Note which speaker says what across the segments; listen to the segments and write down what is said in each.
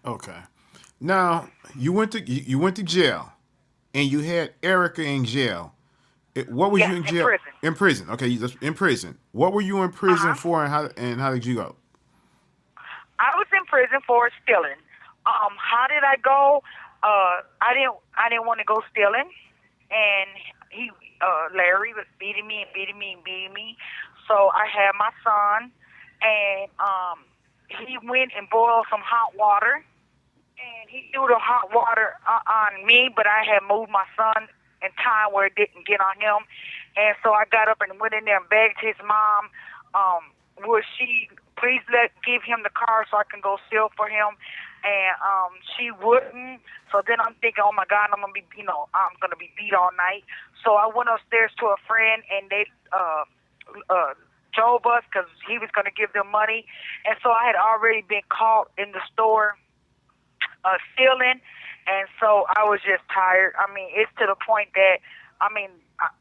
Speaker 1: Okay. Now you went to jail, and you had Erica in jail. What was
Speaker 2: Yes,
Speaker 1: you in
Speaker 2: in
Speaker 1: jail?
Speaker 2: prison.
Speaker 1: In prison. Okay, you just in prison. What were you in
Speaker 2: Uh
Speaker 1: prison
Speaker 2: huh.
Speaker 1: for, and how did you go?
Speaker 2: I was in prison for stealing. How did I go? I didn't want to go stealing, and Larry was beating me and beating me and beating me. So I had my son, and he went and boiled some hot water, and he threw the hot water on me, but I had moved my son in time where it didn't get on him, and so I got up and went in there and begged his mom, would she please give him the car so I can go steal for him, and she wouldn't. So then I'm thinking, oh my God, I'm gonna be beat all night. So I went upstairs to a friend, and they uh, drove us because he was gonna give them money, and so I had already been caught in the store stealing, and so I was just tired. I mean, it's to the point that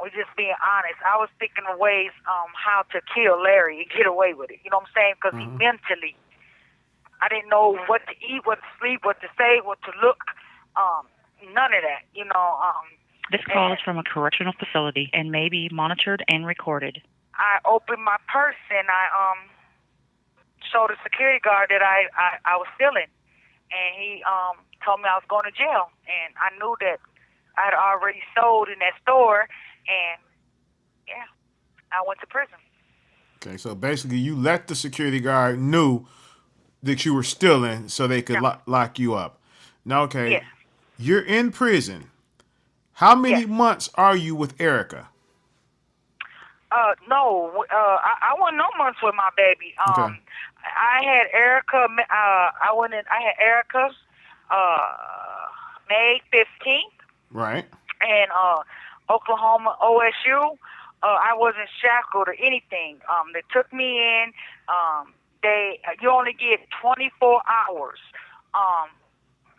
Speaker 2: we're just being honest. I was thinking of ways how to kill Larry and get away with it. You know what I'm saying? Because he
Speaker 1: Hmm.
Speaker 2: mentally, I didn't know what to eat, what to sleep, what to say, what to look. Um, None of that.
Speaker 3: This call
Speaker 2: And
Speaker 3: is from a correctional facility and may be monitored and recorded.
Speaker 2: I opened my purse and I showed the security guard that I was stealing, and he told me I was going to jail, and I knew that I had already sold in that store, and yeah, I went to prison.
Speaker 1: Okay, so basically, you let the security guard knew that you were stealing, so they could
Speaker 2: Yeah.
Speaker 1: lock you up. Now, okay,
Speaker 2: Yes.
Speaker 1: you're in prison. How many
Speaker 2: Yes.
Speaker 1: months are you with Erica?
Speaker 2: No. I went no months with my baby.
Speaker 1: Okay,
Speaker 2: I had Erica. I went in. I had Erica. May 15th,
Speaker 1: right.
Speaker 2: and Oklahoma OSU. I wasn't shackled or anything. They took me in. You only get 24 hours. Um,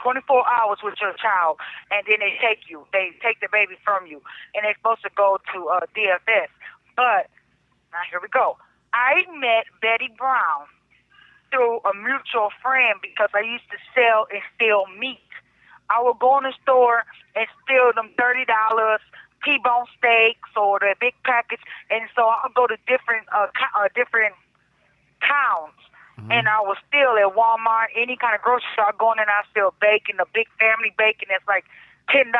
Speaker 2: 24 hours with your child, and then they take you. They take the baby from you, and they're supposed to go to DFS. But now here we go. I met Betty Brown through a mutual friend because I used to sell and steal meat. I would go in the store and steal them $30 T-bone steaks or the big package, and so I'll go to different towns.
Speaker 1: Hmm.
Speaker 2: And I was still at Walmart, any kind of grocery store. I go in and I still bacon, the big family bacon that's like $10,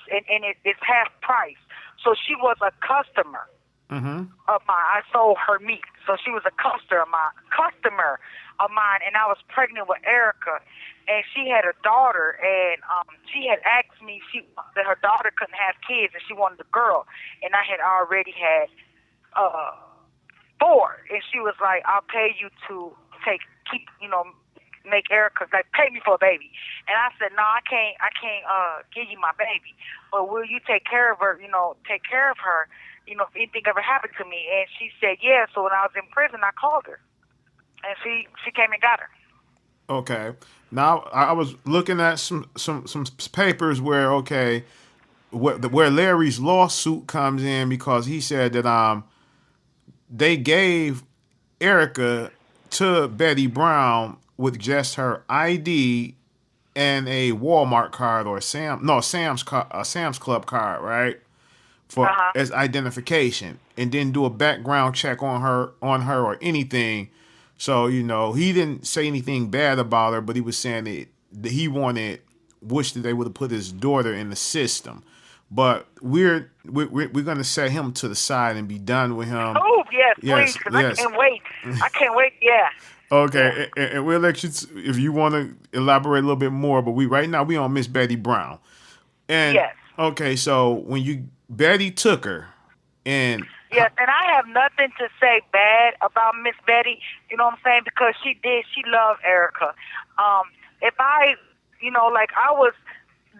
Speaker 2: it's half price. So she was a customer
Speaker 1: Hmm.
Speaker 2: of mine. I sold her meat, so she was a customer of mine, and I was pregnant with Erica, and she had a daughter, and she had asked me that her daughter couldn't have kids, and she wanted a girl, and I had already had uh four, and she was like, "I'll pay you to keep, make Erica like pay me for a baby." And I said, "No, I can't give you my baby, but will you take care of her? Take care of her. If anything ever happened to me." And she said, "Yeah." So when I was in prison, I called her, and she came and got her.
Speaker 1: Okay. Now I was looking at some papers where where Larry's lawsuit comes in because he said that they gave Erica to Betty Brown with just her ID and a Walmart card or a Sam's Club card, right?
Speaker 2: Uh
Speaker 1: For
Speaker 2: huh.
Speaker 1: as identification, and then do a background check on her or anything. So he didn't say anything bad about her, but he was saying that he wished that they would have put his daughter in the system. But we're gonna set him to the side and be done with him.
Speaker 2: Oh yes, please,
Speaker 1: Yes,
Speaker 2: because I
Speaker 1: yes.
Speaker 2: can't wait. I can't wait. Yeah, yeah.
Speaker 1: Okay, and we'll let you if you want to elaborate a little bit more. But we right now we on Miss Betty Brown, and
Speaker 2: Yes.
Speaker 1: okay, so when you Betty took her, and
Speaker 2: Yes, and I have nothing to say bad about Miss Betty. You know what I'm saying? Because she loved Erica. If I, like I was,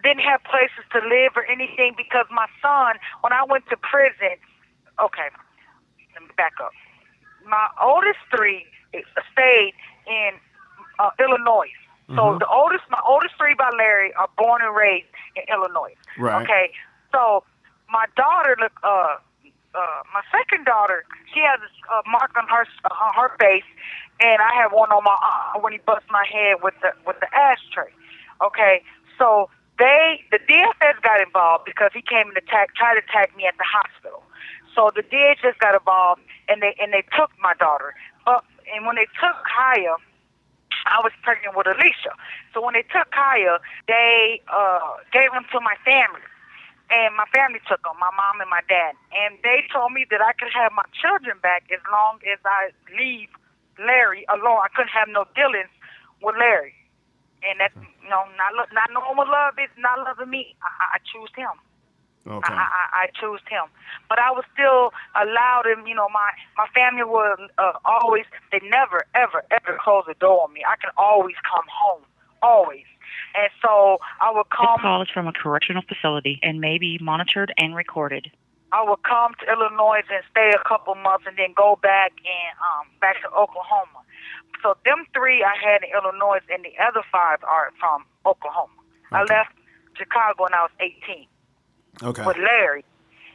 Speaker 2: didn't have places to live or anything because my son, when I went to prison, okay, let me back up. My oldest three stayed in Illinois. So
Speaker 1: hmm
Speaker 2: my oldest three by Larry are born and raised in Illinois.
Speaker 1: right,
Speaker 2: Okay, so my daughter, my second daughter, she has a mark on her face, and I have one on my arm when he bust my head with the ashtray. Okay, so the DFS got involved because he came and tried to attack me at the hospital. So the DHS got involved and they took my daughter. And when they took Kaya, I was pregnant with Alicia. So when they took Kaya, they gave him to my family. And my family took him, my mom and my dad. And they told me that I could have my children back as long as I leave Larry alone. I couldn't have no dealings with Larry. And that's, not knowing what love is, not loving me. I choose him.
Speaker 1: Okay.
Speaker 2: I chose him, but I was still allowed him. My family was always. They never, ever, ever close the door on me. I can always come home, always. And so I would
Speaker 3: This
Speaker 2: come.
Speaker 3: call is from a correctional facility and may be monitored and recorded.
Speaker 2: I would come to Illinois and stay a couple months, and then go back to Oklahoma. So them three I had in Illinois, and the other five are from Oklahoma. I
Speaker 1: Okay.
Speaker 2: left Chicago when I was 18.
Speaker 1: Okay.
Speaker 2: With Larry,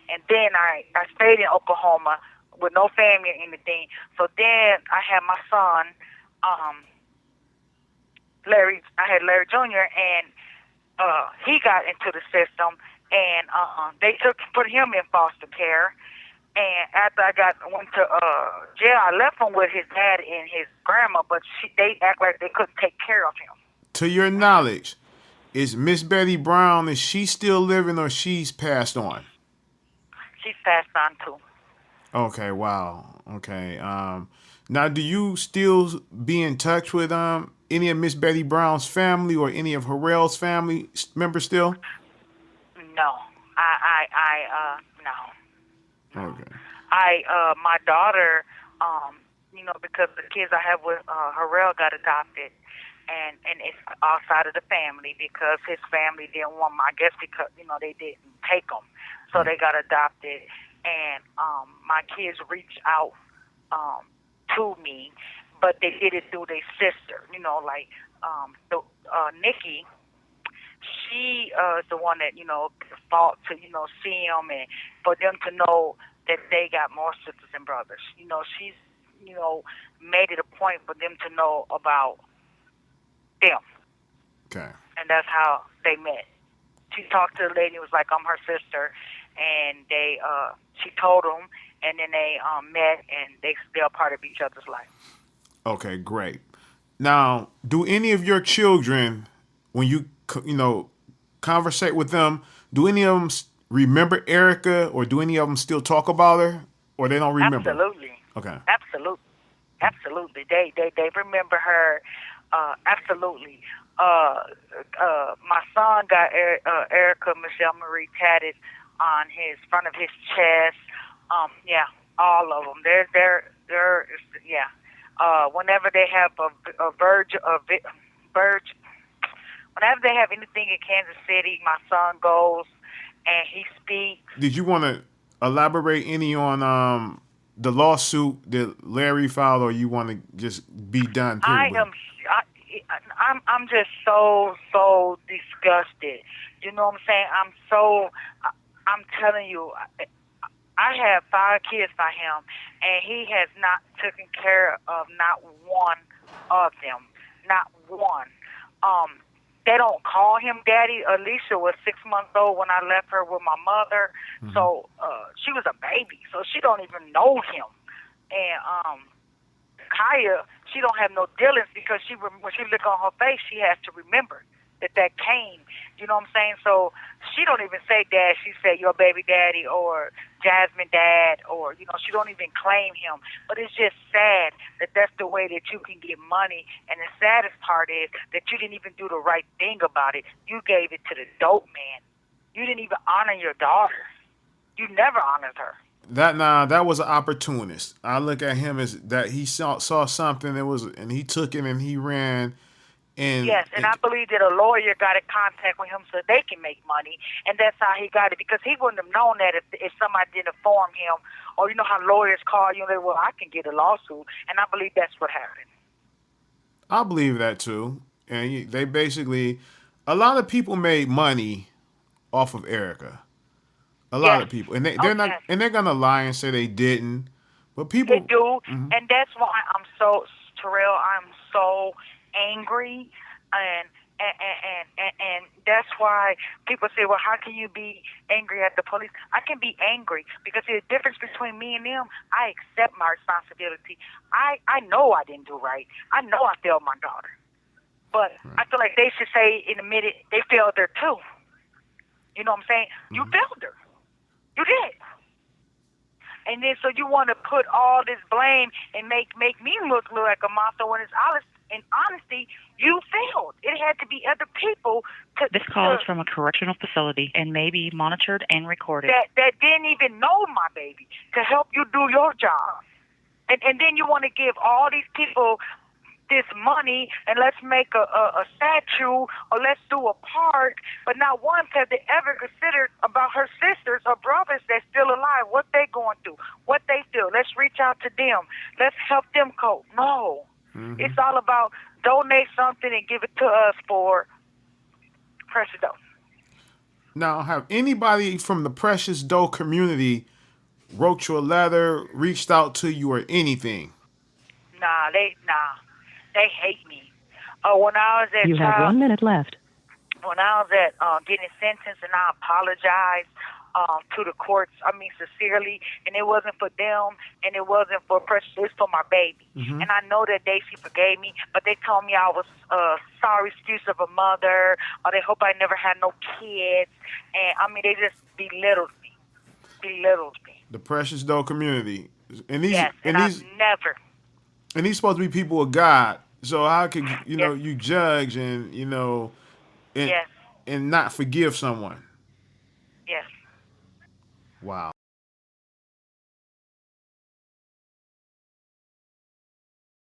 Speaker 2: and then I stayed in Oklahoma with no family or anything. So then I had my son, Larry. I had Larry Jr. and he got into the system, and they put him in foster care. And after I went to jail, I left him with his dad and his grandma, but they act like they couldn't take care of him.
Speaker 1: To your knowledge, is Miss Betty Brown, is she still living or she's passed on?
Speaker 2: She's passed on too.
Speaker 1: Okay, wow. Okay. Now do you still be in touch with any of Miss Betty Brown's family or any of Harrell's family members still?
Speaker 2: No, no.
Speaker 1: Okay.
Speaker 2: My daughter, because the kids I have with Harrell got adopted, and it's outside of the family because his family didn't want them. I guess because they didn't take them, so they got adopted. And my kids reached out to me, but they did it through their sister. Nikki. She is the one that fought to see them and for them to know that they got more sisters and brothers. She's made it a point for them to know about them,
Speaker 1: Okay.
Speaker 2: and that's how they met. She talked to the lady, was like, "I'm her sister," and she told them, and then they met, and they're a part of each other's life.
Speaker 1: Okay, great. Now, do any of your children, when you conversate with them, do any of them remember Erica, or do any of them still talk about her, or they don't remember?
Speaker 2: Absolutely.
Speaker 1: Okay.
Speaker 2: Absolutely. They remember her. Absolutely. My son got Erica Michelle Marie tatted on his front of his chest. Yeah, all of them. Yeah. Whenever they have a whenever they have anything in Kansas City, my son goes and he speaks.
Speaker 1: Did you want to elaborate any on the lawsuit that Larry filed, or you want to just be done? Period.
Speaker 2: I'm just so disgusted. You know what I'm saying? I'm telling you, I have 5 kids by him, and he has not taken care of not one of them, not one. They don't call him daddy. Alicia was 6 months old when I left her with my mother, so she was a baby, so she don't even know him. And Kaya, she don't have no dealings because when she look on her face, she has to remember that came. You know what I'm saying? So she don't even say dad. She say your baby daddy or Jasmine dad, or she don't even claim him. But it's just sad that that's the way that you can get money. And the saddest part is that you didn't even do the right thing about it. You gave it to the dope man. You didn't even honor your daughter. You never honored her.
Speaker 1: That was an opportunist. I look at him as that he saw something and he took it and he ran. And
Speaker 2: yes, and I believe that a lawyer got in contact with him so they can make money, and that's how he got it, because he wouldn't have known that if somebody didn't inform him, or how lawyers call you and they, well, I can get a lawsuit, and I believe that's what happened.
Speaker 1: I believe that too. And they basically, a lot of people made money off of Erica. A lot
Speaker 2: Yes.
Speaker 1: of people, and they're gonna lie and say they didn't, but people
Speaker 2: They do, and that's why Terrell, I'm so angry, and that's why people say, well, how can you be angry at the police? I can be angry because the difference between me and them, I accept my responsibility. I know I didn't do right. I know I failed my daughter. But I feel like they should say in a minute they failed her too. You know what I'm saying? You failed her. You did. And then so you want to put all this blame and make me look like a monster when it's honest. In honesty, you failed. It had to be other people to.
Speaker 3: This call is from a correctional facility and may be monitored and recorded.
Speaker 2: That didn't even know my baby to help you do your job. And then you want to give all these people this money and let's make a statue or let's do a park, but not once have they ever considered about her sisters or brothers that's still alive, what they going through, what they feel. Let's reach out to them. Let's help them cope. No. It's all about donate something and give it to us for Precious Dough.
Speaker 1: Now, have anybody from the Precious Dough community wrote you a letter, reached out to you, or anything?
Speaker 2: They hate me. When I was at
Speaker 3: You have 1 minute left.
Speaker 2: When I was at getting sentenced, and I apologized to the courts. I mean, sincerely, and it wasn't for them, and it wasn't for Precious. It's for my baby. And I know that Daisy forgave me, but they told me I was sorry excuse of a mother, or they hope I never had no kids, and I mean they just belittled me.
Speaker 1: The Precious Dough community, and these,
Speaker 2: Yes, and
Speaker 1: these,
Speaker 2: I've never.
Speaker 1: and these supposed to be people of God. So how could
Speaker 2: Yes.
Speaker 1: you judge and and
Speaker 2: Yes.
Speaker 1: and not forgive someone?
Speaker 2: Yes.
Speaker 1: Wow.